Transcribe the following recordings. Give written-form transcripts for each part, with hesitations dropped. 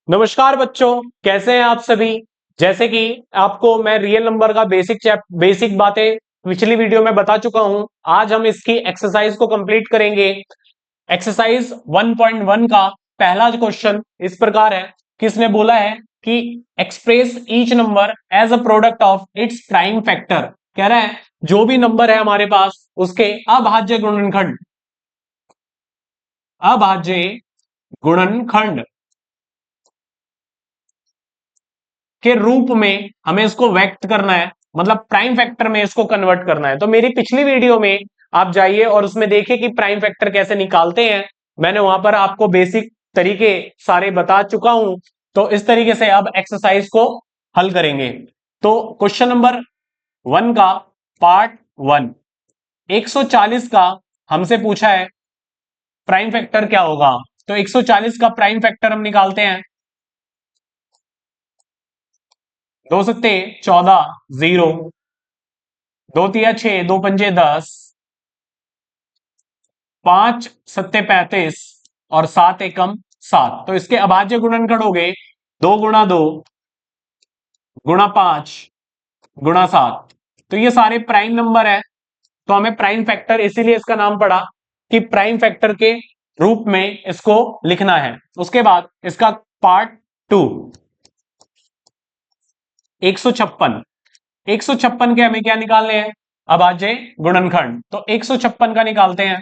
नमस्कार बच्चों, कैसे हैं आप सभी। जैसे कि आपको मैं रियल नंबर का बेसिक बातें पिछली वीडियो में बता चुका हूं। आज हम इसकी एक्सरसाइज को कंप्लीट करेंगे। एक्सरसाइज 1.1 का पहला क्वेश्चन इस प्रकार है कि इसमें बोला है कि express each number as a product of its prime factor. कह रहा है जो भी नंबर है हमारे पास उसके अभाज्य गुणनखंड, अभाज्य गुणनखंड के रूप में हमें इसको व्यक्त करना है, मतलब प्राइम फैक्टर में इसको कन्वर्ट करना है। तो मेरी पिछली वीडियो में आप जाइए और उसमें देखिए कि प्राइम फैक्टर कैसे निकालते हैं। मैंने वहां पर आपको बेसिक तरीके सारे बता चुका हूं। तो इस तरीके से अब एक्सरसाइज को हल करेंगे। तो क्वेश्चन नंबर 1 का पार्ट 1, 140 का हमसे पूछा है प्राइम फैक्टर क्या होगा। तो 140 का प्राइम फैक्टर हम निकालते हैं। दो सत्ते 14, 0, दो तिया 6, दो पंजे 10, 5 सत्ते 35 और 7 एकम 7। तो इसके अभाज्य गुणनखंड हो गए 2 गुणा 2 गुणा 5 गुणा 7। तो ये सारे प्राइम नंबर है। तो हमें प्राइम फैक्टर इसीलिए इसका नाम पड़ा कि प्राइम फैक्टर के रूप में इसको लिखना है। उसके बाद इसका पार्ट 2, 156। 156 के हमें क्या निकालने हैं, अभाज्य गुणनखंड। तो 156 का निकालते हैं।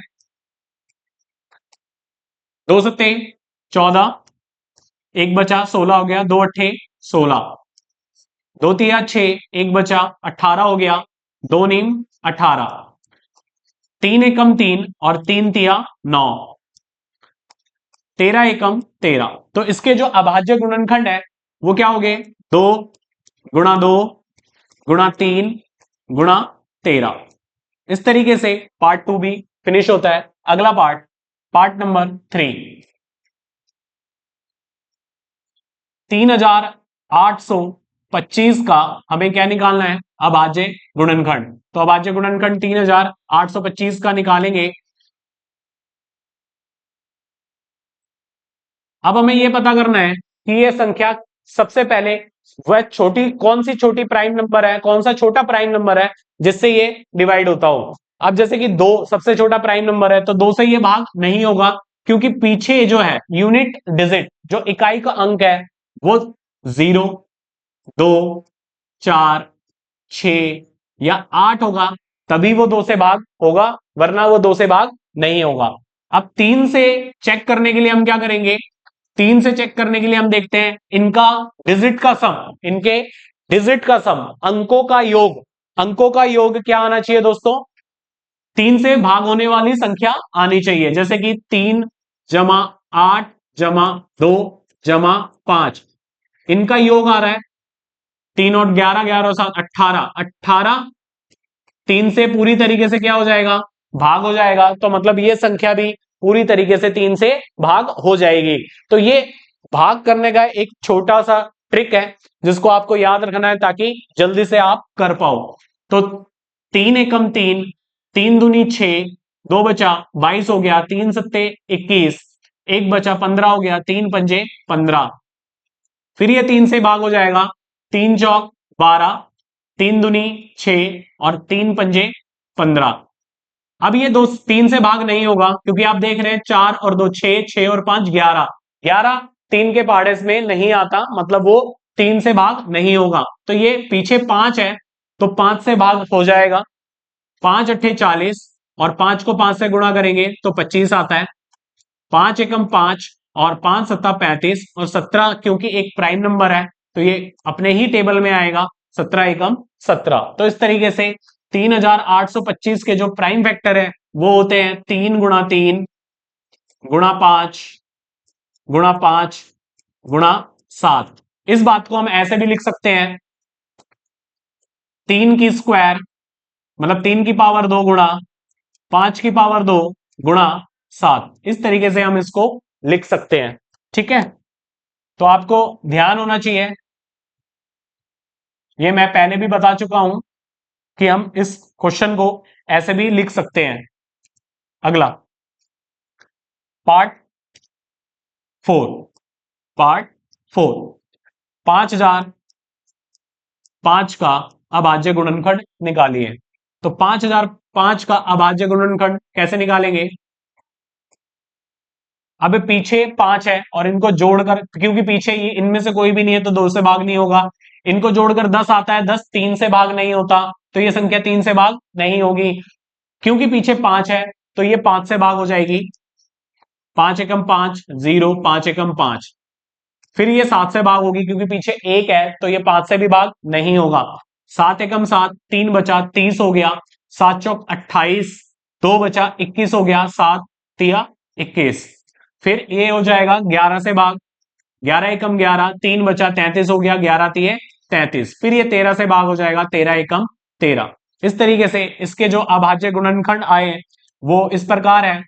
दो सत्ते 14, एक बचा 16 हो गया, दो अट्ठे 16, दो तिया 6, एक बचा 18 हो गया, दो नीम 18, तीन एकम 3 और तीन तिया 9, 13 एकम 13। तो इसके जो अभाज्य गुणनखंड है वो क्या हो गए, 2 गुणा 2 गुणा 3 गुणा 13। इस तरीके से पार्ट 2 भी फिनिश होता है। अगला पार्ट, पार्ट नंबर 3, 3825 का हमें क्या निकालना है, अभाज्य गुणनखंड। तो अभाज्य गुणनखंड 3825 का निकालेंगे। अब हमें यह पता करना है कि यह संख्या सबसे पहले वह छोटी कौन सी छोटी प्राइम नंबर है, कौन सा छोटा प्राइम नंबर है जिससे ये डिवाइड होता हो। अब जैसे कि दो सबसे छोटा प्राइम नंबर है तो दो से ये भाग नहीं होगा, क्योंकि पीछे जो है यूनिट डिजिट जो इकाई का अंक है वो 0, 2, 4, 6 या 8 होगा, तभी वो दो से भाग होगा, वरना वो दो से भाग नहीं होगा। अब तीन से चेक करने के लिए हम क्या करेंगे, तीन से चेक करने के लिए हम देखते हैं इनका डिजिट का सम, इनके डिजिट का सम, अंकों का योग। अंकों का योग क्या आना चाहिए दोस्तों, तीन से भाग होने वाली संख्या आनी चाहिए। जैसे कि 3 + 8 + 2 + 5, इनका योग आ रहा है 3 और 11, 11 और 7 18, 18 तीन से पूरी तरीके से क्या हो जाएगा, भाग हो जाएगा। तो मतलब ये संख्या भी पूरी तरीके से तीन से भाग हो जाएगी। तो ये भाग करने का एक छोटा सा ट्रिक है जिसको आपको याद रखना है ताकि जल्दी से आप कर पाओ। तो 3 एकम 3, 3 दूनी 6, दो बचा 22 हो गया, 3 सत्ते 21, एक बचा 15 हो गया, 3 पंजे 15। फिर ये तीन से भाग हो जाएगा, 3 चौक 12, 3 दूनी 6 और 3 पंजे 15। अब ये दो तीन से भाग नहीं होगा क्योंकि आप देख रहे हैं 4 और 2 6, 6 और 5 11, 11 तीन के पहाड़े में नहीं आता, मतलब वो तीन से भाग नहीं होगा। तो ये पीछे 5 है तो 5 से भाग हो जाएगा, 5 अट्ठे 40 और 5 को 5 से गुणा करेंगे तो 25 आता है, 5 एकम 5 और 5 सत्ता 35 और 17 क्योंकि एक प्राइम नंबर है तो ये अपने ही टेबल में आएगा 17 एकम 17। तो इस तरीके से 3825 के जो प्राइम फैक्टर है वो होते हैं 3 गुणा 3 गुणा 5 गुणा 5 गुणा 7। इस बात को हम ऐसे भी लिख सकते हैं 3 की स्क्वायर, मतलब 3 की पावर 2 गुणा 5 की पावर 2 गुणा 7। इस तरीके से हम इसको लिख सकते हैं। ठीक है, तो आपको ध्यान होना चाहिए, ये मैं पहले भी बता चुका हूं कि हम इस क्वेश्चन को ऐसे भी लिख सकते हैं। अगला पार्ट 4, पार्ट 4। 5005 का अभाज्य गुणनखंड निकालिए। तो 5005 का अभाज्य गुणनखंड कैसे निकालेंगे? अब पीछे 5 है और इनको जोड़कर, क्योंकि पीछे ये इनमें से कोई भी नहीं है तो 2 से भाग नहीं होगा, इनको जोड़कर 10 आता है, 10 3 से भाग नहीं होता, तो ये संख्या 3 से भाग नहीं होगी। क्योंकि पीछे 5 है तो ये 5 से भाग हो जाएगी। 5 एकम 5 0, 5 एकम 5। फिर ये 7 से भाग होगी, क्योंकि पीछे 1 है तो ये 5 से भी भाग नहीं होगा। 7 एकम 7, 3 बचा 30 हो गया। 7 चौक 28, 2 बचा 21 हो गया। 7 तिया 21। फिर ये हो जाएगा 11 से भाग, 11 एकम 11, 3 बचा 33 हो गया। 11 तिये 33। फिर ये 13 से भाग हो जाएगा, 13 एकम 13। इस तरीके से इसके जो अभाज्य गुणनखंड आए वो इस प्रकार है।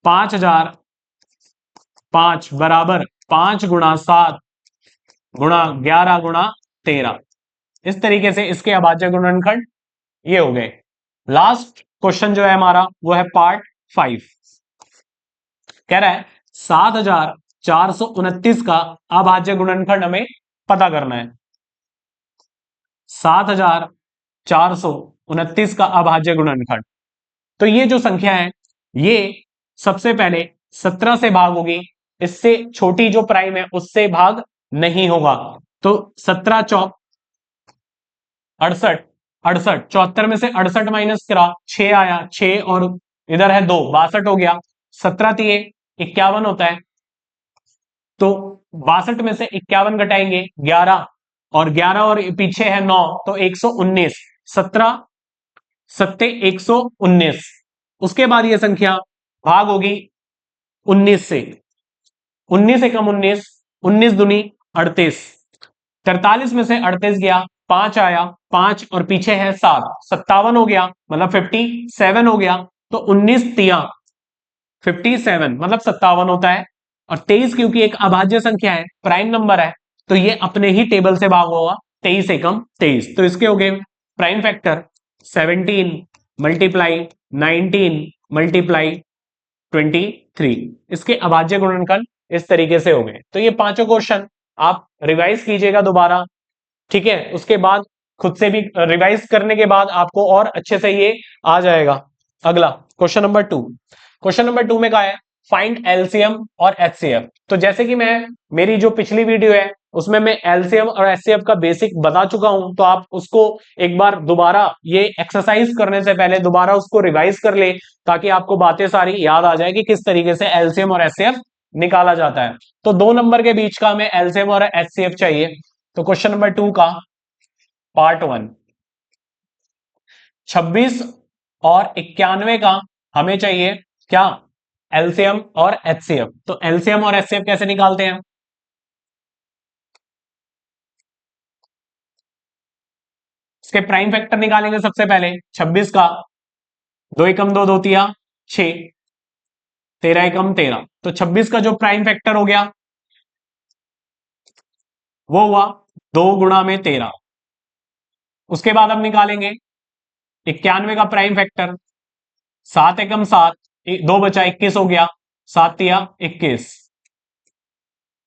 5005 बराबर 5 गुणा 7 गुणा 11 गुणा 13। इस तरीके से इसके अभाज्य गुणनखंड ये हो गए। लास्ट क्वेश्चन जो है हमारा वो है पार्ट 5। कह रहा है 7429 का अभाज्य गुणनखंड हमें पता करना है। 7429 का अभाज्य गुणनखंड। तो ये जो संख्या है ये सबसे पहले 17 से भाग होगी, इससे छोटी जो प्राइम है उससे भाग नहीं होगा। तो 17 चौक 68, 68 74 में से 68 माइनस करा 6 आया, 6 और इधर है 2, 62 हो गया। 17 तिये 51 होता है, तो 62 में से 51 घटाएंगे 11, और 11 और पीछे है 9 तो 119। 17 सत्ते 119। उसके बाद ये संख्या भाग होगी 19 से। 19 एकम 19, 19 दूनी 38। 43 में से 38 गया, 5 आया, 5 और पीछे है 7, 57 हो गया, मतलब 57 हो गया। तो 19 तिया 57 मतलब 57 होता है। और 23 क्योंकि एक अभाज्य संख्या है, प्राइम नंबर है, तो ये अपने ही टेबल से भाग होगा। 23 एकम 23, तो इसके हो गए प्राइम फैक्टर 17 मल्टीप्लाई 19 मल्टीप्लाई 23। इसके अभाज्य गुणनखंड इस तरीके से हो गए। तो ये पांचों क्वेश्चन आप रिवाइज कीजिएगा दोबारा, ठीक है? उसके बाद खुद से भी रिवाइज करने के बाद आपको और अच्छे से ये आ जाएगा। अगला क्वेश्चन नंबर 2। क्वेश्चन नंबर 2 में क्या है? फाइंड एलसीएम और एचसीएफ। तो जैसे कि मैं मेरी जो पिछली वीडियो है उसमें मैं एलसीएम और एचसीएफ का बेसिक बता चुका हूं, तो आप उसको एक बार दोबारा ये एक्सरसाइज करने से पहले दोबारा उसको रिवाइज कर ले, ताकि आपको बातें सारी याद आ जाए कि किस तरीके से एलसीएम और एचसीएफ निकाला जाता है। तो 2 नंबर के बीच का हमें एलसीएम और एचसीएफ चाहिए। तो क्वेश्चन नंबर 2 का पार्ट 1, 26 और 91 का हमें चाहिए क्या? एलसीएम और एचसीएफ। तो एलसीएम और एचसीएफ कैसे निकालते हैं? इसके प्राइम फैक्टर निकालेंगे सबसे पहले। 26 का 2 एकम 2, 2 तिया 6, 13 एकम 13। तो 26 का जो प्राइम फैक्टर हो गया वो हुआ 2 गुणा में 13। उसके बाद हम निकालेंगे 91 का प्राइम फैक्टर। 7 एकम 7, 2 बचा 21 हो गया। 7 तिया 21,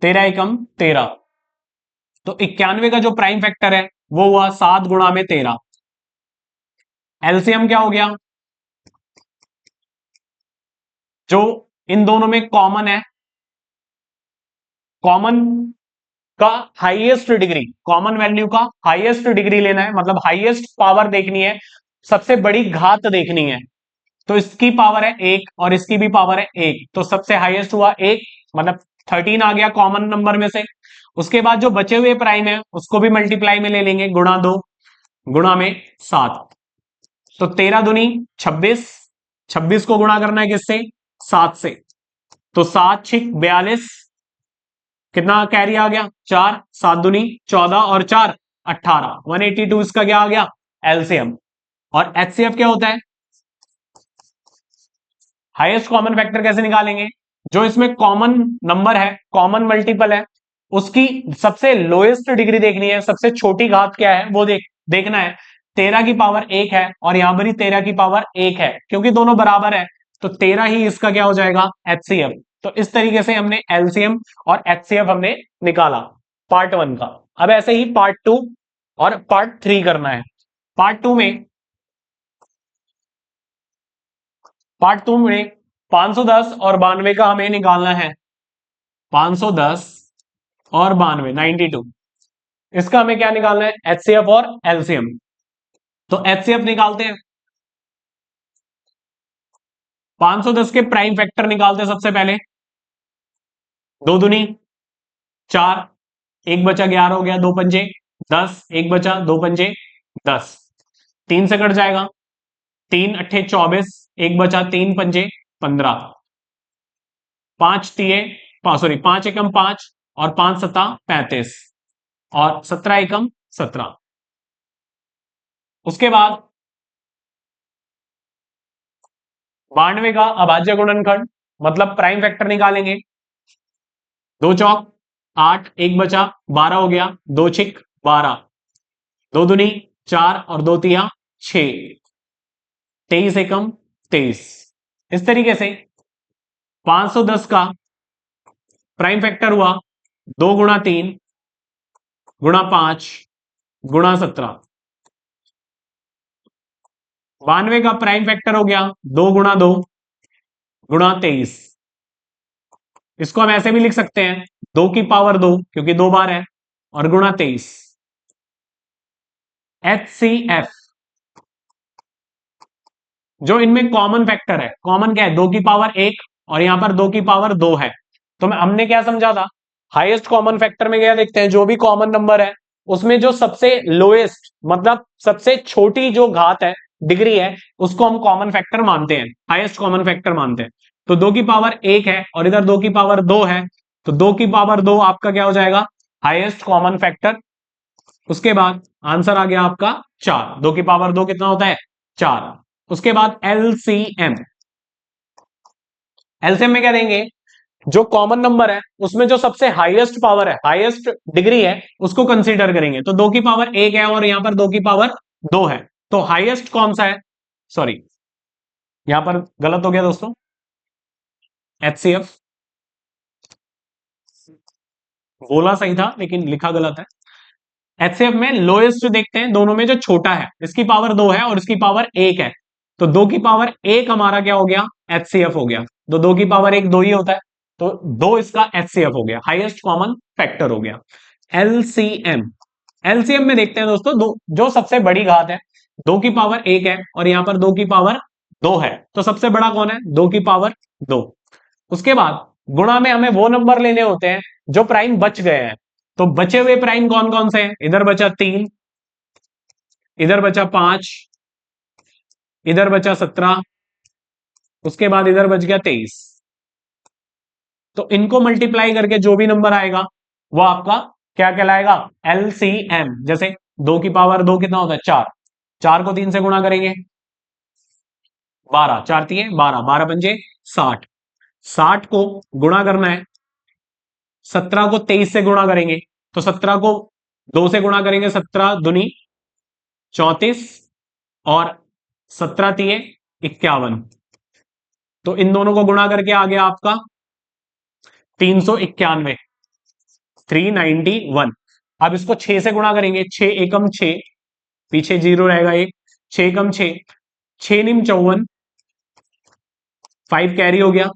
13 एकम 13। तो 91 का जो प्राइम फैक्टर है वो हुआ 7 गुणा में 13। एलसीएम क्या हो गया? जो इन दोनों में कॉमन है, कॉमन का हाईएस्ट डिग्री, कॉमन वैल्यू का हाईएस्ट डिग्री लेना है, मतलब हाईएस्ट पावर देखनी है, सबसे बड़ी घात देखनी है। तो इसकी पावर है 1 और इसकी भी पावर है 1, तो सबसे हाईएस्ट हुआ 1, मतलब 13 आ गया कॉमन नंबर में से। उसके बाद जो बचे हुए प्राइम है उसको भी मल्टीप्लाई में ले लेंगे, गुणा 2 गुणा में 7। तो 13 दूनी 26, 26 को गुणा करना है किससे? 7 से। तो 7 छिक 42, कितना कैरी आ गया? 4, 7 दूनी 14 और 4 18, 182 इसका क्या आ गया? एलसीएम। और एचसीएफ क्या होता है? हाईएस्ट कॉमन फैक्टर कैसे निकालेंगे? जो इसमें कॉमन नंबर है, कॉमन मल्टीपल है, उसकी सबसे लोएस्ट डिग्री देखनी है, सबसे छोटी घात क्या है वो देखना है। 13 की पावर 1 है और यहां पर ही 13 की पावर 1 है, क्योंकि दोनों बराबर है, तो 13 ही इसका क्या हो जाएगा? एचसीएफ। तो इस तरीके से हमने एलसीएम और एचसीएफ हमने निकाला पार्ट 1 का। अब ऐसे ही पार्ट 2 और पार्ट 3 करना है। पार्ट 2 में 510 और 92 का हमें निकालना है। 510 और 92 92, इसका हमें क्या निकालना है, एचसीएफ और एलसीएम। तो एचसीएफ निकालते हैं। 510 के प्राइम फैक्टर निकालते हैं सबसे पहले। 2 दूनी 4, 1 बचा 11 हो गया, 2 पंजे 10, 1 बचा 2 पंजे 10, 3 से कट जाएगा, 3 अट्ठे 24, 1 बचा 3 पंजे 15, 5 तिये सॉरी 5 एकम 5 और 5 सता 35 और 17 एकम 17। उसके बाद 92 का अभाज्य गुणनखंड मतलब प्राइम फैक्टर निकालेंगे। 2 चौक 8, 1 बचा 12 हो गया, 2 छिक 12, 2 दुनी 4 और 2 तिया 6, 23 एकम 23। इस तरीके से 510 का प्राइम फैक्टर हुआ 2 गुणा 3 गुणा 5 गुणा 17। 92 का प्राइम फैक्टर हो गया 2 गुणा 2 गुणा 23। इसको हम ऐसे भी लिख सकते हैं 2 की पावर 2 क्योंकि 2 बार है और गुणा 23। एचसीएफ जो इनमें कॉमन फैक्टर है, कॉमन क्या है, 2 की पावर 1 और यहां पर 2 की पावर 2 है। तो हमने क्या समझा था, हाईएस्ट कॉमन फैक्टर में क्या देखते हैं, जो भी कॉमन नंबर है उसमें जो सबसे लोएस्ट मतलब सबसे छोटी जो घात है, डिग्री है, उसको हम कॉमन फैक्टर मानते हैं, हाईएस्ट कॉमन फैक्टर मानते हैं। तो 2 की पावर 1 है और इधर 2 की पावर 2 है, तो 2 की पावर 2 आपका क्या हो जाएगा, हाईएस्ट कॉमन फैक्टर। उसके बाद आंसर आ गया आपका 4। 2 की पावर 2 कितना होता है, 4। उसके बाद एलसीएम, एलसीएम में क्या देंगे, जो कॉमन नंबर है उसमें जो सबसे हाईएस्ट पावर है, हाईएस्ट डिग्री है, उसको कंसीडर करेंगे। तो 2 की पावर 1 है और यहां पर 2 की पावर 2 है, तो हाईएस्ट कौन सा है, सॉरी यहां पर गलत हो गया दोस्तों, एचसीएफ बोला सही था लेकिन लिखा गलत है। एचसीएफ में लोएस्ट देखते हैं, दोनों में जो छोटा है, इसकी पावर 2 है और इसकी पावर 1 है, तो 2 की पावर 1 हमारा क्या हो गया, एचसीएफ हो गया। तो 2 की पावर 1 2 ही होता है, तो 2 इसका एचसीएफ हो गया, हाईएस्ट कॉमन फैक्टर हो गया। एलसीएम, एलसीएम में देखते हैं दोस्तों, जो सबसे बड़ी घात है, 2 की पावर 1 है और यहां पर 2 की पावर 2 है, तो सबसे बड़ा कौन है, 2 की पावर 2। उसके बाद गुणा में हमें वो नंबर लेने होते हैं जो प्राइम बच गए हैं। तो बचे हुए प्राइम कौन कौन से हैं, इधर बचा 3, इधर बचा 5, इधर बचा 17, उसके बाद इधर बच गया 23। तो इनको मल्टीप्लाई करके जो भी नंबर आएगा वो आपका क्या कहलाएगा, एलसीएम। जैसे 2 की पावर 2 कितना होता है, 4, 4 को 3 से गुणा करेंगे 12, 4 3 12, 12 पंजे 60, 60 को गुणा करना है, 17 को 23 से गुणा करेंगे, तो 17 को 2 से गुणा करेंगे, 17 दुनी 34 और 17 तिये 51, तो इन दोनों को गुणा करके आ गया आपका 391, 391। अब इसको 6 से गुणा करेंगे, 6 एकम 6, पीछे जीरो रहेगा एक, 6 एकम 6, 6 निम 54, 5 कैरी हो गया,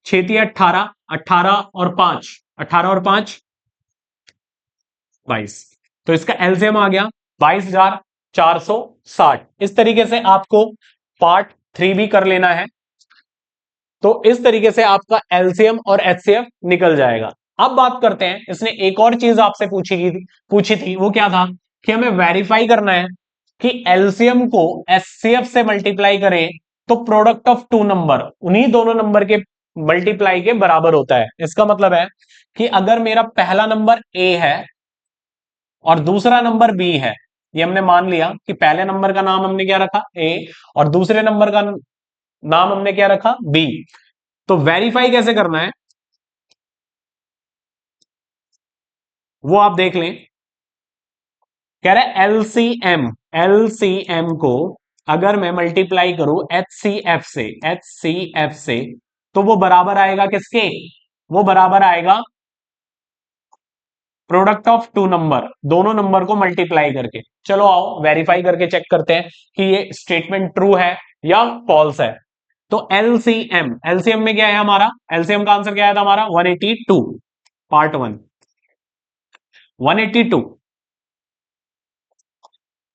6 तिया 18, 18 और 5, 18 और 5 22। तो इसका एलसीएम आ गया 22,460। इस तरीके से आपको पार्ट 3 भी कर लेना है, तो इस तरीके से आपका एलसीएम और एचसीएफ निकल जाएगा। अब बात करते हैं, इसने एक और चीज आपसे पूछी थी, वो क्या था कि हमें वेरीफाई करना है कि एलसीएम को एचसीएफ से मल्टीप्लाई करें तो प्रोडक्ट ऑफ टू नंबर उन्हीं दोनों नंबर के मल्टीप्लाई के बराबर होता है। इसका मतलब है कि अगर मेरा पहला नंबर ए है और दूसरा नंबर बी है, ये हमने मान लिया कि पहले नंबर का नाम हमने क्या रखा, ए, और दूसरे नंबर का नाम हमने क्या रखा, बी। तो वेरीफाई कैसे करना है वो आप देख लें। कह रहे एलसीएम, एलसीएम को अगर मैं मल्टीप्लाई करूं एचसीएफ से, एचसीएफ से तो वो बराबर आएगा किसके, वो बराबर आएगा प्रोडक्ट ऑफ टू नंबर, दोनों नंबर को मल्टीप्लाई करके। चलो आओ वेरीफाई करके चेक करते हैं कि ये स्टेटमेंट ट्रू है या फॉल्स है। तो एलसीएम, एलसीएम में क्या है हमारा, एलसीएम का आंसर क्या आया था हमारा 182, पार्ट 1 182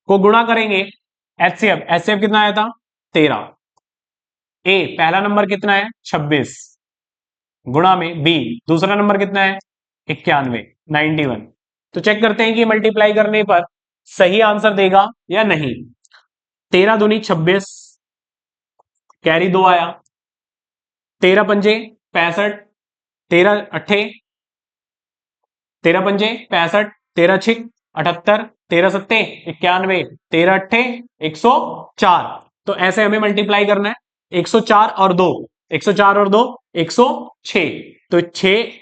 को गुणा करेंगे एचसीएफ, एचसीएफ कितना आया था 13, ए पहला नंबर कितना है 26, गुणा में बी दूसरा नंबर कितना है 91, 91। तो चेक करते हैं कि मल्टीप्लाई करने पर सही आंसर देगा या नहीं। 13 दूनी 26, कैरी 2 आया, 13 पंजे 65, 13 अट्ठे 13 पंजे 65, 13 छिक 78, 13 सत्ते 91, 13 अट्ठे 104। तो ऐसे हमें मल्टीप्लाई करना है 104 और 2, 104 और 2 106, तो 6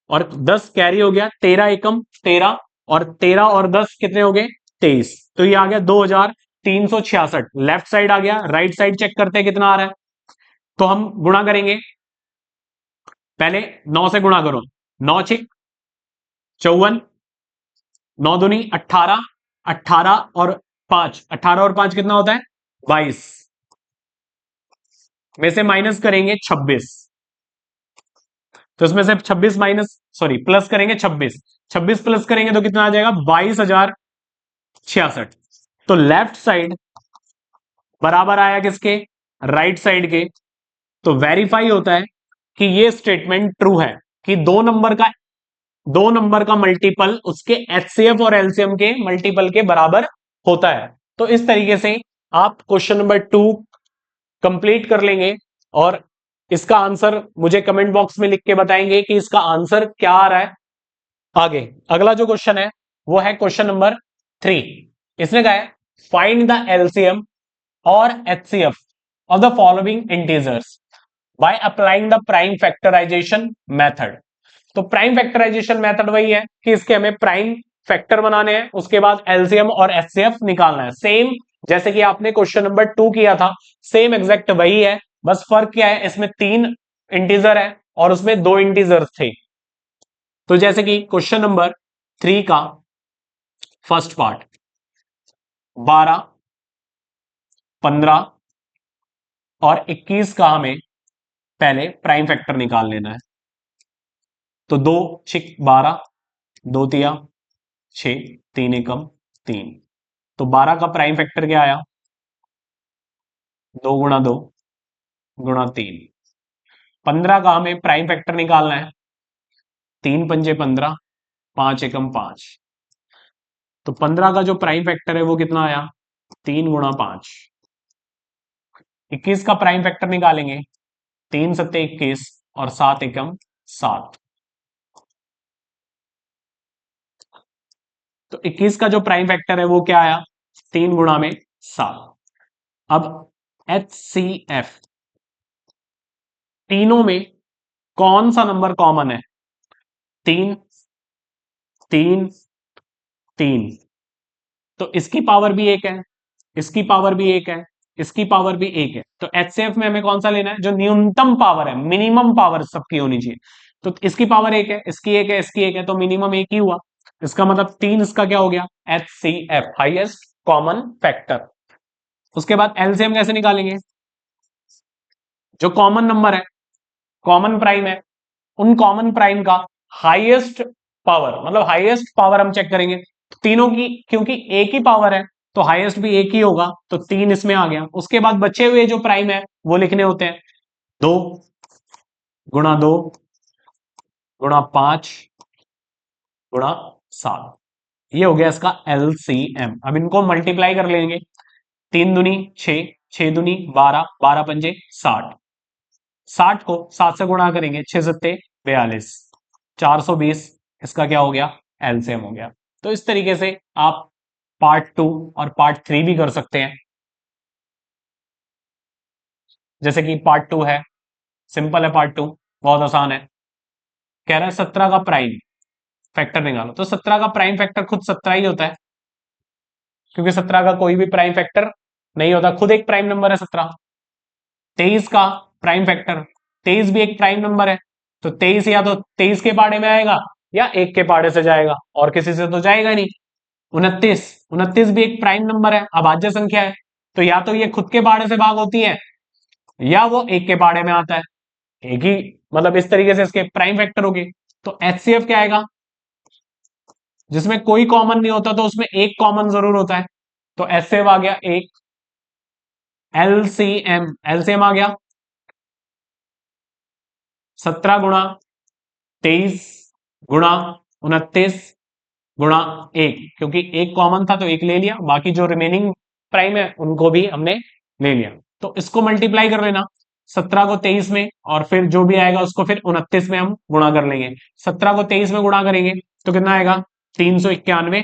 और 10 कैरी हो गया, 13 एकम 13 और 13 और 10 कितने हो गए 23। तो ये आ गया 2366। लेफ्ट साइड आ गया, राइट साइड चेक करते हैं कितना आ रहा है। तो हम गुणा करेंगे, पहले 9 से गुणा करो, 9 छिक 54, 9 दूनी 18, 18 और 5, 18 और 5 कितना होता है 22, में से माइनस करेंगे 26, तो इसमें से 26 माइनस सॉरी प्लस करेंगे 26, 26 प्लस करेंगे तो कितना आ जाएगा 22,066। तो लेफ्ट साइड बराबर आया किसके, राइट साइड के। तो वेरीफाई होता है कि ये स्टेटमेंट ट्रू है कि दो नंबर का मल्टीपल उसके एचसीएफ और एलसीएम के मल्टीपल के बराबर होता है। तो इस तरीके से आप क्वेश्चन नंबर 2 कंप्लीट कर लेंगे और इसका आंसर मुझे कमेंट बॉक्स में लिख के बताएंगे कि इसका आंसर क्या आ रहा है। आगे अगला जो क्वेश्चन है वो है क्वेश्चन नंबर 3। इसने कहा है फाइंड द एलसीएम और HCF of the following integers by applying the prime factorisation method. तो प्राइम फैक्टराइजेशन मेथड वही है कि इसके हमें प्राइम फैक्टर बनाने हैं, उसके बाद एलसीएम और एचसीएफ निकालना है। सेम जैसे कि आपने क्वेश्चन नंबर 2 किया था, सेम एग्जैक्ट वही है, बस फर्क क्या है इसमें 3 इंटीजर है और उसमें 2 इंटीजर थे। तो जैसे कि क्वेश्चन नंबर 3 का फर्स्ट पार्ट 12, 15 और 21 का हमें पहले प्राइम फैक्टर निकाल लेना है। तो 2 छिक 12, 2 तिया 6, 3 एकम 3। तो 12 का प्राइम फैक्टर क्या आया 2 गुणा 2 गुणा 3। 15 का हमें प्राइम फैक्टर निकालना है, 3 पंजे 15, 5 एकम 5। तो 15 का जो प्राइम फैक्टर है वो कितना आया 3 गुणा 5। 21 का प्राइम फैक्टर निकालेंगे, 3 सत्ते 21 और 7 एकम 7। तो 21 का जो प्राइम फैक्टर है वो क्या आया 3 गुणा में 7। अब एचसीएफ, तीनों में कौन सा नंबर कॉमन है 3 3 3। तो इसकी पावर भी एक है, इसकी पावर भी एक है, इसकी पावर भी एक है। तो एचसीएफ में हमें कौन सा लेना है जो न्यूनतम पावर है, मिनिमम पावर सबकी होनी चाहिए। तो इसकी पावर एक है, इसकी एक है, इसकी एक है, तो मिनिमम एक ही हुआ। इसका मतलब 3 इसका क्या हो गया एचसीएफ, हाईएस्ट कॉमन फैक्टर। उसके बाद एलसीएम कैसे निकालेंगे, जो कॉमन नंबर है, कॉमन प्राइम है, उन कॉमन प्राइम का हाईएस्ट पावर, मतलब हाईएस्ट पावर हम चेक करेंगे। तो तीनों की क्योंकि एक ही पावर है तो हाईएस्ट भी एक ही होगा, तो 3 इसमें आ गया। उसके बाद बचे हुए जो प्राइम है वो लिखने होते हैं, 2 गुणा 2 गुणा 5 गुणा 7। ये हो गया इसका एलसीएम। अब इनको मल्टीप्लाई कर लेंगे, 3 दूनी 6, 6 दूनी 12, 12 पंजे 60, 60 को 7 से गुणा करेंगे, 6 सत्ते 42, 420 इसका क्या हो गया एलसीएम हो गया। तो इस तरीके से आप पार्ट 2 और पार्ट 3 भी कर सकते हैं। जैसे कि पार्ट 2 है, सिंपल है, पार्ट 2 बहुत आसान है। कह रहा है 17 का प्राइम फैक्टर निकालो, तो 17 का प्राइम फैक्टर खुद 17 ही होता है, क्योंकि 17 का कोई भी प्राइम फैक्टर नहीं होता, खुद एक प्राइम नंबर है 17। 23 का प्राइम फैक्टर 23 भी एक प्राइम नंबर है, तो 23 या तो 23 के पाड़े में आएगा या 1 के पाड़े से जाएगा, और किसी से तो जाएगा नहीं। 29, 29 भी एक प्राइम नंबर है, अभाज्य संख्या है, तो या तो ये खुद के पाड़े से भाग होती है या वो 1 के पाड़े में आता है। एक ही मतलब इस तरीके से इसके प्राइम फैक्टर होगी। तो एचसीएफ क्या आएगा, जिसमें कोई कॉमन नहीं होता तो उसमें एक कॉमन जरूर होता है, तो एचसीएफ आ गया एक। एलसीएम, एलसीएम आ गया 17 गुणा 23 गुणा 29 गुणा 1, क्योंकि एक कॉमन था तो एक ले लिया, बाकी जो रिमेनिंग प्राइम है उनको भी हमने ले लिया। तो इसको मल्टीप्लाई कर लेना 17 को 23 में, और फिर जो भी आएगा उसको फिर 29 में हम गुणा कर लेंगे। 17 को 23 में गुणा करेंगे तो कितना आएगा, 391।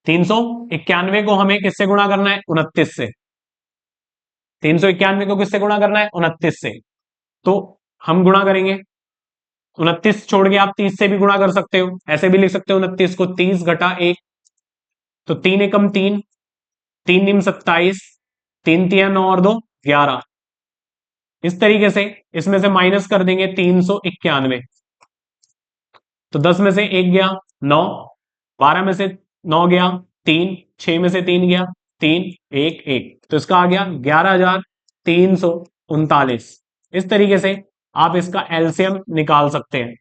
391 को हमें किससे गुणा करना है, 29 से। 391 को किससे गुणा करना है, 29 से। तो हम गुणा करेंगे, 29 छोड़ के आप 30 से भी गुणा कर सकते हो, ऐसे भी लिख सकते हो 29 को 30 घटा 1, तो 3 एकम 3, 3 निम 27, 3 तिया 9 और 2 11। इस तरीके से इसमें से माइनस कर देंगे 391, तो 10 में से 1 गया 9, 12 में से 9 गया 3, 6 में से 3 गया 3, 1 1, तो इसका आ गया 11,339। इस तरीके से आप इसका एलसीएम निकाल सकते हैं।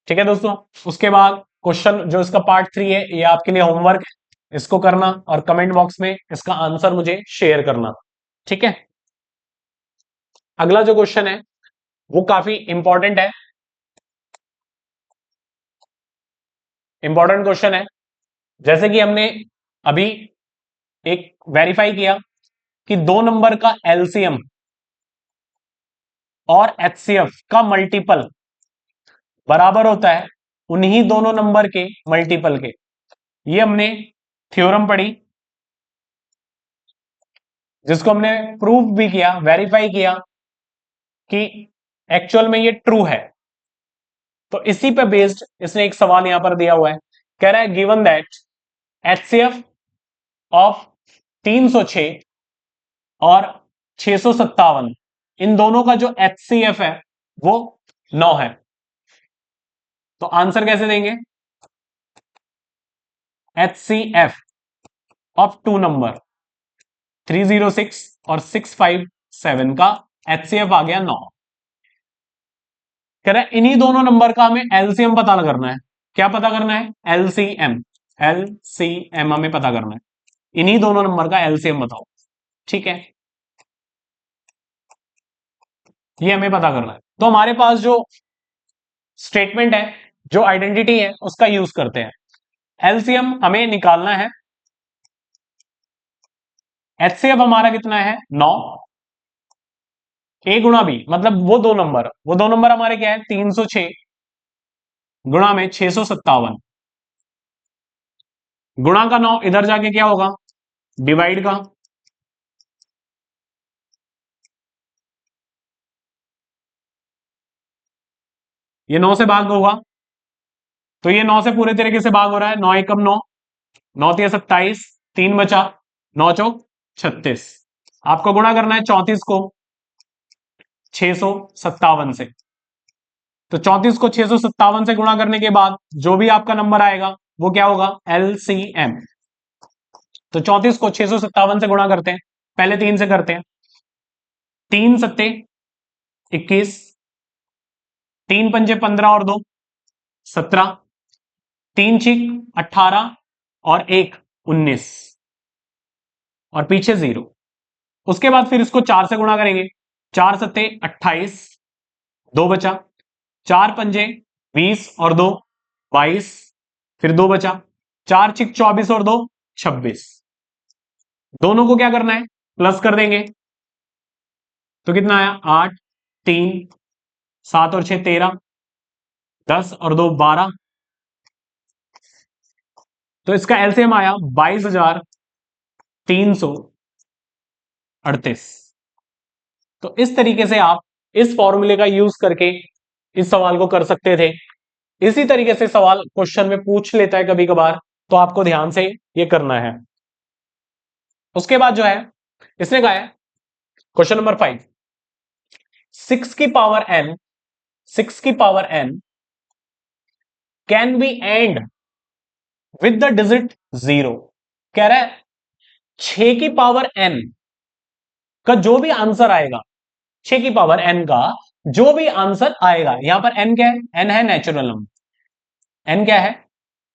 ठीक है दोस्तों, उसके बाद क्वेश्चन जो इसका पार्ट 3 है, ये आपके लिए होमवर्क है, इसको करना और कमेंट बॉक्स में इसका आंसर मुझे शेयर करना। ठीक है, अगला जो क्वेश्चन है वो काफी इंपॉर्टेंट है, इंपॉर्टेंट क्वेश्चन है। जैसे कि हमने अभी एक वेरीफाई किया कि दो नंबर का एलसीएम और एचसीएफ का मल्टीपल बराबर होता है उन्हीं दोनों नंबर के मल्टीपल के। ये हमने थ्योरम पढ़ी, जिसको हमने प्रूफ भी किया, वेरीफाई किया कि एक्चुअल में ये ट्रू है। तो इसी पे बेस्ड इसने एक सवाल यहां पर दिया हुआ है, कह रहा है गिवन दैट एचसीएफ ऑफ 306 और 657, इन दोनों का जो एचसीएफ है वो 9 है। तो आंसर कैसे देंगे, एचसीएफ ऑफ टू नंबर 306 और 657 का एचसीएफ आ गया 9। कह रहा है इन्हीं दोनों नंबर का हमें एलसीएम पता करना है। क्या पता करना है, एलसीएम, एलसीएम हमें पता करना है, इन्हीं दोनों नंबर का एलसीएम बताओ। ठीक है, ये हमें पता करना है। तो हमारे पास जो स्टेटमेंट है, जो आइडेंटिटी है, उसका यूज करते हैं। एलसीएम हमें निकालना है, एचसीएफ हमारा कितना है 9, ए गुणा बी मतलब वो दो नंबर हमारे क्या है 306 गुणा में 657, गुणा का 9 इधर जाके क्या होगा, डिवाइड का, ये 9 से भाग होगा, तो ये 9 से पूरे तरीके से भाग हो रहा है, 9 एकम 9, 9 तिया 27, 3 बचा, 9 चौक 36। आपको गुणा करना है 34 को 657 से, तो 34 को 657 से गुणा करने के बाद जो भी आपका नंबर आएगा वो क्या होगा, एलसीएम। तो 34 को 657 से गुणा करते हैं, पहले 3 से करते हैं, 3 सत्ते 21, 3 पंजे 15 और 2 17, 3 छिक 18 और 1 19 और पीछे 0। उसके बाद फिर इसको 4 से गुणा करेंगे, 4 सत्ते 28, 2 बचा, 4 पंजे 20 और 2 22, फिर 2 बचा, 4 छिक 24 और 2 26। दोनों को क्या करना है, प्लस कर देंगे, तो कितना आया 8, 3 7 और 6 13, 10 और 2 12, तो इसका एलसीएम आया 22,338। तो इस तरीके से आप इस फॉर्मूले का यूज करके इस सवाल को कर सकते थे। इसी तरीके से सवाल क्वेश्चन में पूछ लेता है कभी कभार, तो आपको ध्यान से ये करना है। उसके बाद जो है इसने कहा है क्वेश्चन नंबर 5, 6 की पावर n, 6 की power n can be and with the digit 0। कह रहा है 6 की पावर n का जो भी आंसर आएगा, 6 की पावर n का जो भी आंसर आएगा, यहां पर n क्या है? n है नेचुरल नंबर। n क्या है?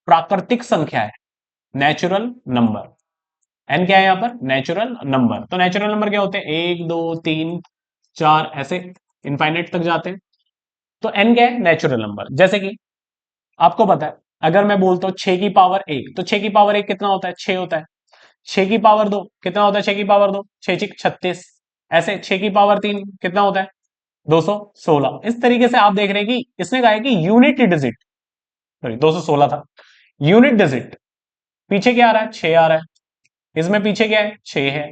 प्राकृतिक संख्या है, नेचुरल नंबर। n क्या है यहां पर? Natural number. तो नेचुरल नंबर क्या होते हैं? 1 2 3 4 ऐसे इनफाइनाइट तक जाते हैं। तो n क्या है? Natural number. जैसे कि आपको पता है, अगर मैं बोलता हूं 6 की पावर 1, तो 6 की पावर 1 कितना होता है? 6 होता है। 6 की पावर 2 कितना होता है? 6 की पावर 2 6 6 36। ऐसे 6 की पावर 3 कितना होता है? 216। इस तरीके से आप देख रहे हैं कि इसने कहा है कि यूनिट डिजिट, सॉरी 216 था, यूनिट डिजिट पीछे क्या आ रहा है? 6 आ रहा है। इसमें पीछे क्या है? 6 है।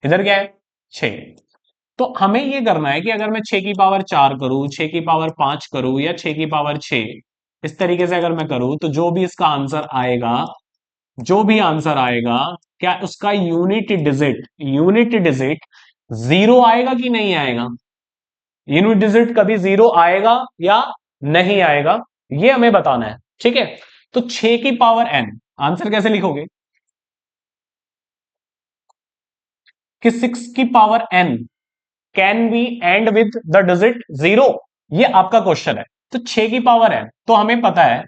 इधर क्या है? 6। तो हमें ये करना है कि अगर मैं 6 की पावर 4 करूं, 6 की पावर 5 करूं या 6 की पावर 6, इस तरीके से अगर मैं करूं तो जो भी इसका आंसर आएगा, जो भी आंसर आएगा, क्या उसका यूनिट डिजिट जीरो आएगा कि नहीं आएगा? यूनिट डिजिट कभी जीरो आएगा या नहीं आएगा, ये हमें बताना है। ठीक है, तो 6 की पावर n आंसर कैसे लिखोगे कि 6 की power n can be and with the digit 0, ये आपका क्वेश्चन है। तो 6 की पावर n तो हमें पता है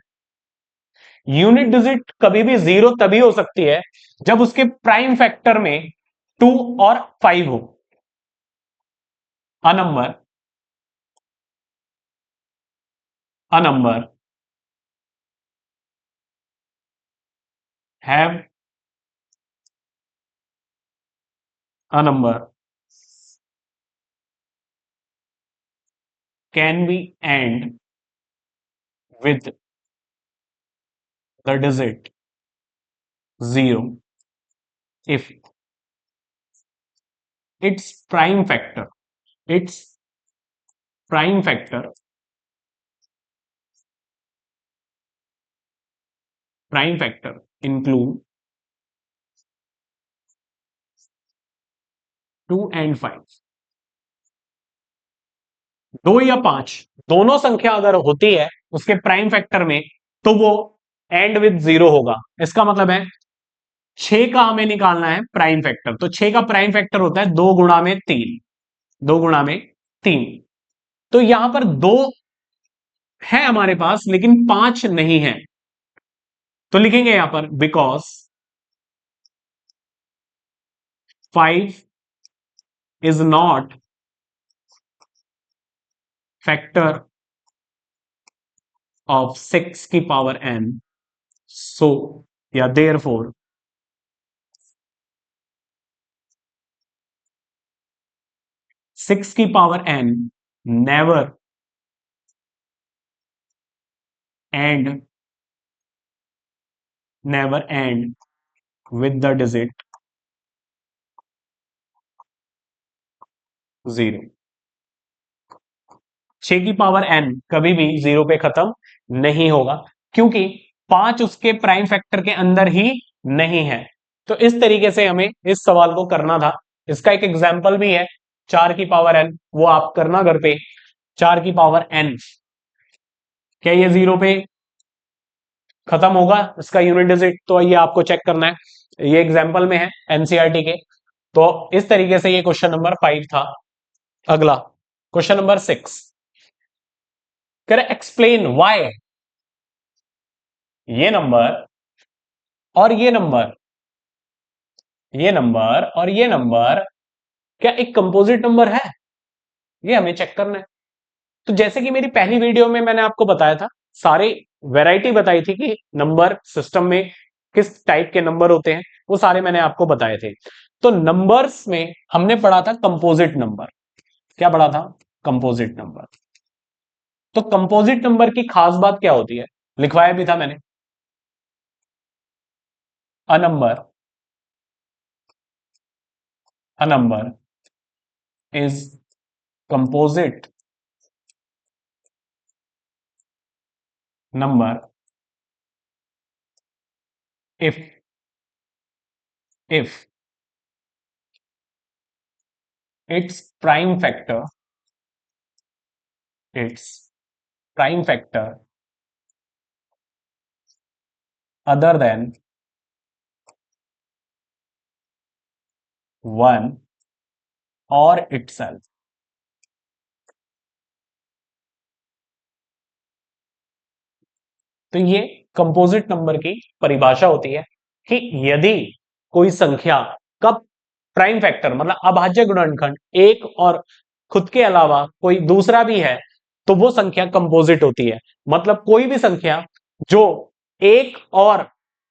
यूनिट डिजिट कभी भी जीरो तभी हो सकती है जब उसके प्राइम फैक्टर में 2 और 5 हो। A number, a number have a number can be and with the digit 0 if its its prime factor include 2 and 5। 2 या 5 दोनों संख्या अगर होती है उसके प्राइम फैक्टर में, तो वो एंड विद 0 होगा। इसका मतलब है 6 का हमें निकालना है प्राइम फैक्टर, तो 6 का प्राइम फैक्टर होता है 2 गुणा में 3, 2 गुणा में 3। तो यहां पर 2 है हमारे पास लेकिन 5 नहीं है, तो लिखेंगे यहां पर because 5 is not factor of 6 की पावर n, सो या देयरफॉर 6 की power n never and never and with the digit 0। 6 की पावर n कभी भी 0 पे खत्म नहीं होगा, क्योंकि 5 उसके प्राइम फैक्टर के अंदर ही नहीं है। तो इस तरीके से हमें इस सवाल को करना था। इसका एक एग्जाम्पल भी है, 4 की पावर n, वो आप करना घर पे। 4 की पावर n, क्या ये 0 पे खत्म होगा इसका यूनिट डिजिट? तो ये आपको चेक करना है, ये एग्जाम्पल में है एनसीईआरटी के। तो इस तरीके से ये क्वेश्चन नंबर 5 था। अगला क्वेश्चन नंबर 6, कर एक्सप्लेन व्हाई ये नंबर और ये नंबर, ये नंबर और ये नंबर क्या एक कंपोजिट नंबर है, ये हमें चेक करना है। तो जैसे कि मेरी पहली वीडियो में मैंने आपको बताया था, सारे वैरायटी बताई थी कि नंबर सिस्टम में किस टाइप के नंबर होते हैं, वो सारे मैंने आपको बताए थे। तो नंबर्स में हमने पढ़ा था कंपोजिट नंबर। क्या पढ़ा था? Composite number. तो कंपोजिट नंबर की खास बात क्या होती है, लिखवाया भी था मैंने। A number, a number is composite number if if its prime factor, its prime factor other than 1 or itself. तो ये कंपोजिट नंबर की परिभाषा होती है कि यदि कोई संख्या का प्राइम फैक्टर मतलब अभाज्य गुणनखंड एक और खुद के अलावा कोई दूसरा भी है तो वो संख्या कंपोजिट होती है। मतलब कोई भी संख्या जो एक और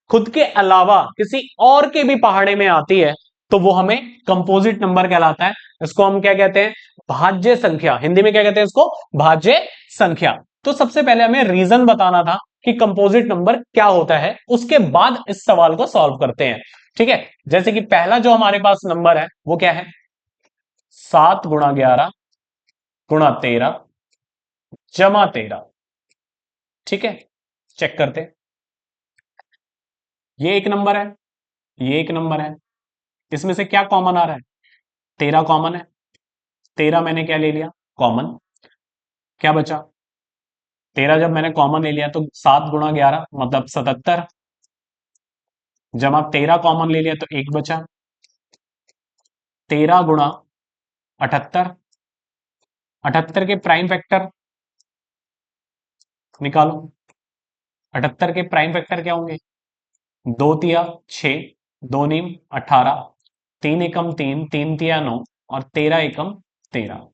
खुद के अलावा किसी और के भी पहाड़े में आती है तो वो हमें कंपोजिट नंबर कहलाता है। इसको हम क्या कहते हैं? भाज्य संख्या। हिंदी में क्या कहते हैं इसको? भाज्य संख्या। तो सबसे पहले हमें रीजन बताना था कि कंपोजिट नंबर क्या होता है, उसके बाद इस सवाल को सॉल्व करते हैं। ठीक है, जैसे कि पहला जो हमारे पास नंबर है वो क्या है? 7 × 11 × 13 जमा 13। ठीक है, चेक करते हैं। ये एक नंबर है, ये एक नंबर है, इसमें से क्या कॉमन आ रहा है? 13 कॉमन है। 13 मैंने क्या ले लिया? कॉमन। क्या बचा? 13 जब मैंने कॉमन ले लिया तो 7 × 11 मतलब 77। जमा 13 कॉमन ले लिया तो एक बचा। 13 × 78, 78 के प्राइम फैक्टर निकालो। 78 के प्राइम फैक्टर क्या होंगे? 2 तिया 6, 2 नीम 18, 3 एकम 3, 3 तिया 9 और 13 एकम 13।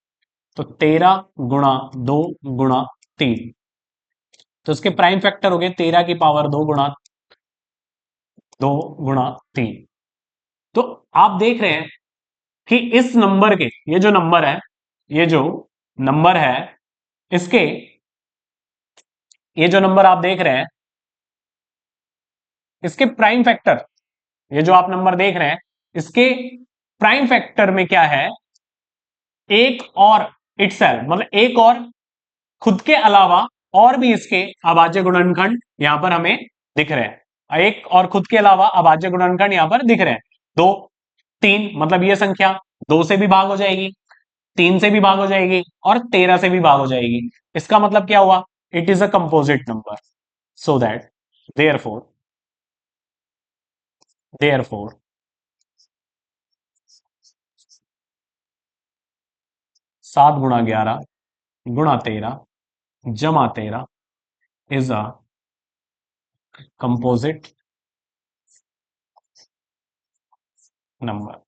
तो 13 × 2 × 3, तो इसके प्राइम फैक्टर हो गए 13 की पावर 2 × 3। तो आप देख रहे हैं कि इस नंबर के ये जो नंबर है, ये जो नंबर है इसके, ये जो नंबर आप देख रहे हैं इसके प्राइम फैक्टर, ये जो आप नंबर देख रहे हैं इसके प्राइम फैक्टर में क्या है? एक और इटसेल्फ मतलब एक और खुद के अलावा और भी इसके अभाज्य गुणनखंड यहां पर हमें दिख रहे हैं। एक और खुद के अलावा अभाज्य गुणनखंड यहां पर दिख रहे हैं। 2 3 मतलब ये संख्या 2 से भी भाग हो जाएगी, 3 से भी भाग हो जाएगी और 13 से भी भाग हो जाएगी। इसका मतलब क्या हुआ? It is a composite number. So that therefore therefore 7 × 11 × 13 जमा 13 इज अ कंपोजिट नंबर।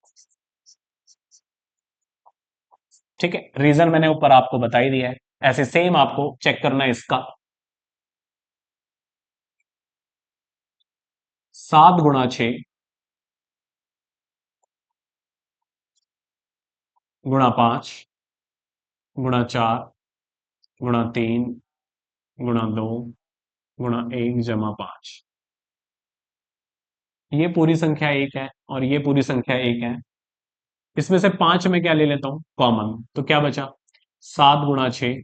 ठीक है, रीजन मैंने ऊपर आपको बता ही दिया है। ऐसे सेम आपको चेक करना है इसका। 7 × 6 × 5 × 4 × 3 × 2 × 1 जमा 5। ये पूरी संख्या एक है और ये पूरी संख्या एक है। इसमें से 5 में क्या ले लेता हूं? कॉमन। तो क्या बचा? 7 × 6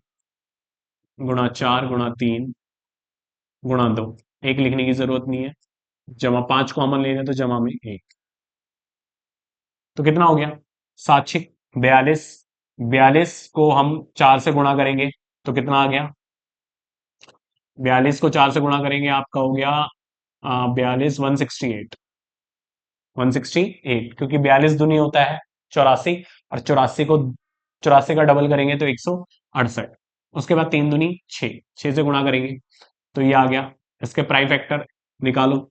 × 4 × 3 × 2। एक लिखने की जरूरत नहीं है। जमा 5 कॉमन ले लें तो जमा में एक। तो कितना हो गया? 7 × 6 = 42। 42 को हम 4 से गुणा करेंगे तो कितना आ गया? 42 को 4 से गुणा करेंगे आपका हो गया 42 168। 168 क्योंकि 42 दूनी होता है 84 और 84 का डबल करेंगे तो 168। उसके बाद 3 दूनी 6, 6 से गुणा करेंगे तो ये आ गया। इसके प्राइम फैक्टर निकालो।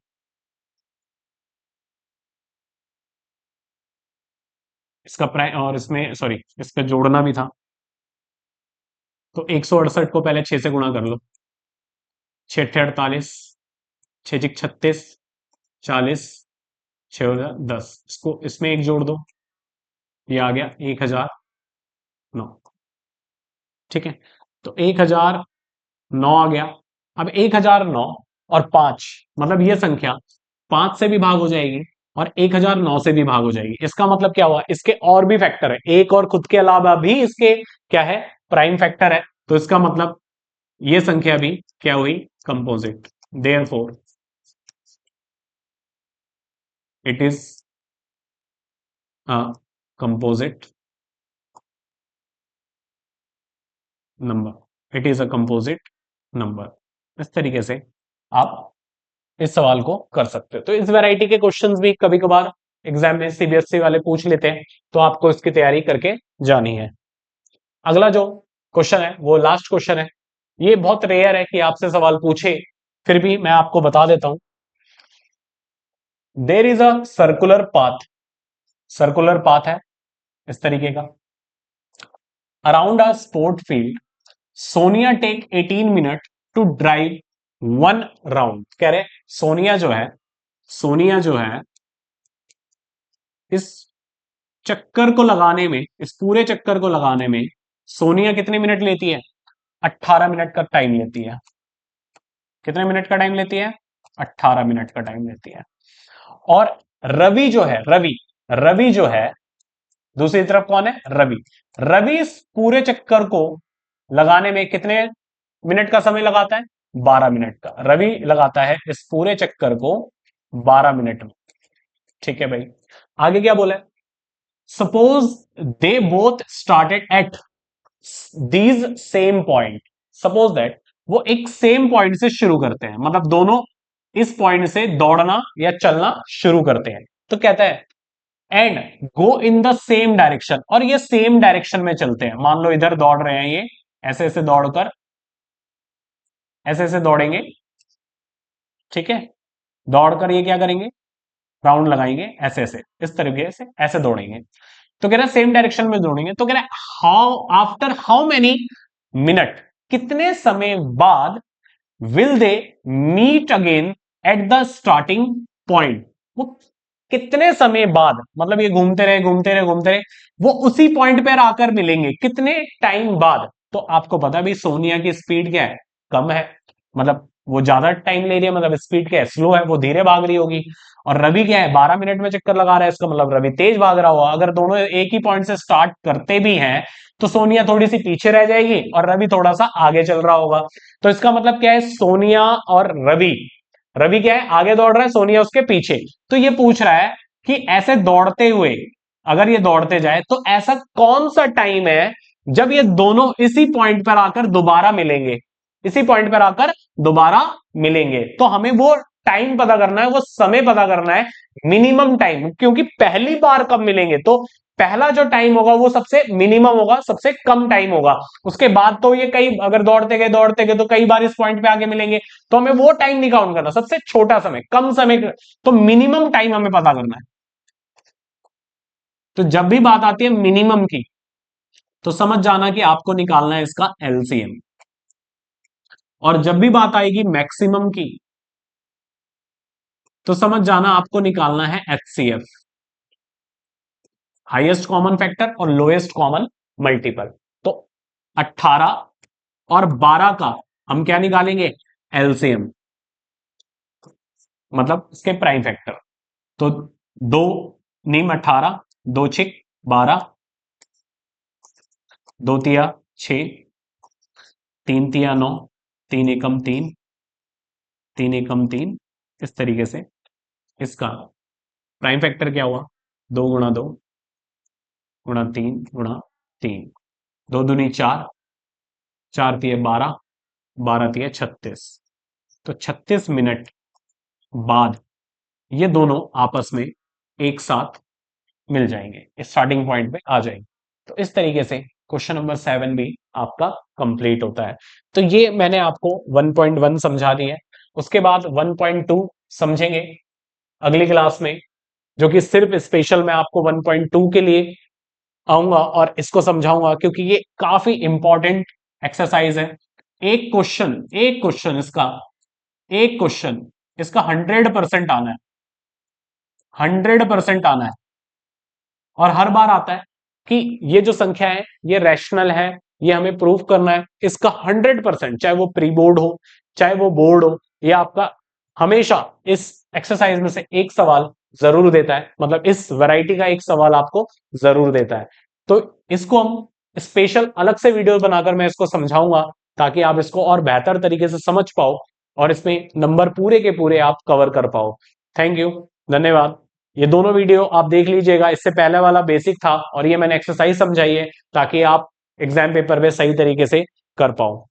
इसका प्राइम और इसमें सॉरी इसका जोड़ना भी था तो 168 को पहले 6 से गुणा कर लो। 6 × 8 = 48, 6 × 6 = 36, 40, 6 × 10। इसको इसमें एक जोड़ दो, ये आ गया 1009। ठीक है, तो 1009 आ गया। अब 1009 और 5 मतलब ये संख्या 5 से भी भाग हो जाएगी और 1009 से भी भाग हो जाएगी। इसका मतलब क्या हुआ? इसके और भी फैक्टर है, एक और खुद के अलावा भी इसके क्या है? प्राइम फैक्टर है। तो इसका मतलब ये संख्या भी क्या हुई? Composite. Therefore it is a composite number, it is a composite number. इस तरीके से आप इस सवाल को कर सकते हो। तो इस वैरायटी के क्वेश्चंस भी कभी कभार एग्जाम में सीबीएसई वाले पूछ लेते हैं, तो आपको इसकी तैयारी करके जानी है। अगला जो क्वेश्चन है वो लास्ट क्वेश्चन है। ये बहुत रेयर है कि आपसे सवाल पूछे, फिर भी मैं आपको बता देता हूं। There is a circular path है इस तरीके का, around a sport field, Sonia take 18 minute to drive 1 round. कह रहे सोनिया जो है इस चक्कर को लगाने में, इस पूरे चक्कर को लगाने में सोनिया कितने मिनट लेती है? 18 मिनट का टाइम लेती है। कितने मिनट का टाइम लेती है? 18 मिनट का टाइम लेती है। और रवि जो है दूसरी तरफ कौन है? रवि इस पूरे चक्कर को लगाने में कितने मिनट का समय लगाता है? 12 मिनट का। रवि लगाता है इस पूरे चक्कर को 12 मिनट में। ठीक है भाई, आगे क्या बोला है? Suppose they both started at these same point. Suppose that वो एक सेम पॉइंट से शुरू करते हैं, मतलब दोनों इस पॉइंट से दौड़ना या चलना शुरू करते हैं। तो कहता है and go in the same direction, और ये सेम डायरेक्शन में चलते हैं। मान लो इधर दौड़ रहे हैं, ये ऐसे ऐसे दौड़कर ऐसे ऐसे दौड़ेंगे। ठीक है, दौड़कर ये क्या करेंगे? राउंड लगाएंगे ऐसे ऐसे, इस तरीके से ऐसे दौड़ेंगे। तो कह रहा है सेम डायरेक्शन में दौड़ेंगे। तो कह रहा है how after how many minute, कितने समय बाद will they meet again at the starting point. वो कितने समय बाद, मतलब ये घूमते रहे वो उसी पॉइंट पर आकर मिलेंगे कितने टाइम बाद? तो आपको पता भी सोनिया की स्पीड क्या है? कम है, मतलब वो ज्यादा टाइम ले रही है, मतलब स्पीड क्या है? स्लो है, वो धीरे भाग रही होगी। और रवि क्या है? 12 मिनट में चक्कर लगा रहा है, इसका मतलब रवि तेज भाग रहा होगा। अगर दोनों एक ही पॉइंट से स्टार्ट करते भी हैं तो सोनिया थोड़ी सी पीछे रह जाएगी और रवि थोड़ा सा आगे चल रहा होगा। तो इसका मतलब क्या है? सोनिया और रवि क्या है? आगे दौड़ रहा है, सोनिया उसके पीछे। तो ये पूछ रहा है कि ऐसे दौड़ते हुए अगर ये दौड़ते जाए तो ऐसा कौन सा टाइम है जब ये दोनों इसी पॉइंट पर आकर दोबारा मिलेंगे, इसी पॉइंट पर आकर दोबारा मिलेंगे। तो हमें वो टाइम पता करना है, वो समय पता करना है, मिनिमम टाइम। क्योंकि पहली बार कब मिलेंगे, तो पहला जो टाइम होगा वो सबसे मिनिमम होगा, सबसे कम टाइम होगा। उसके बाद तो ये कई, अगर दौड़ते गए तो कई बार इस पॉइंट पे आगे मिलेंगे। तो हमें वो टाइम नहीं काउंट करना, सबसे छोटा समय, कम समय। तो मिनिमम टाइम हमें पता करना है। तो जब भी बात आती है मिनिमम की, तो समझ जाना कि आपको निकालना है इसका एलसीएम। और जब भी बात आएगी मैक्सिमम की, तो समझ जाना आपको निकालना है एचसीएफ, हाईएस्ट कॉमन फैक्टर और लोएस्ट कॉमन मल्टीपल। तो 18 और 12 का हम क्या निकालेंगे? एलसीएम, मतलब इसके प्राइम फैक्टर। तो 2 नीम 18, 2 छिक 12, 2 तिया 6, 3 तिया 9, 3 एकम 3, 3 एकम 3। इस तरीके से इसका प्राइम फैक्टर क्या हुआ? 2 गुणा 2 गुणा 3 गुणा 3, 2 दूनी 4, 4 तिये 12, 12 तिये 36। तो 36 मिनट बाद ये दोनों आपस में एक साथ मिल जाएंगे, स्टार्टिंग पॉइंट पे आ जाएंगे। तो इस तरीके से क्वेश्चन नंबर 7 भी आपका कंप्लीट होता है। तो ये मैंने आपको 1.1 समझा दी है। उसके बाद 1.2 समझेंगे अगली क्लास में, जो कि सिर्फ स्पेशल मैं आपको 1.2 के लिए आऊंगा और इसको समझाऊंगा, क्योंकि ये काफी इंपॉर्टेंट एक्सरसाइज है। एक क्वेश्चन इसका 100% आना है, 100% आना है। और हर बार आता है कि ये जो संख्या है ये रैशनल है, ये हमें प्रूफ करना है। इसका 100%, चाहे वो प्री बोर्ड हो चाहे वो बोर्ड हो, ये आपका हमेशा इस एक्सरसाइज में से एक सवाल जरूर देता है, मतलब इस वैरायटी का एक सवाल आपको जरूर देता है। तो इसको हम स्पेशल अलग से वीडियो बनाकर मैं इसको समझाऊंगा, ताकि आप इसको और बेहतर तरीके से समझ पाओ और इसमें नंबर पूरे के पूरे आप कवर कर पाओ। थैंक यू, धन्यवाद। ये दोनों वीडियो आप देख लीजिएगा, इससे पहले वाला बेसिक था और ये मैंने एक्सरसाइज समझाई है ताकि आप एग्जाम पेपर में सही तरीके से कर पाऊं।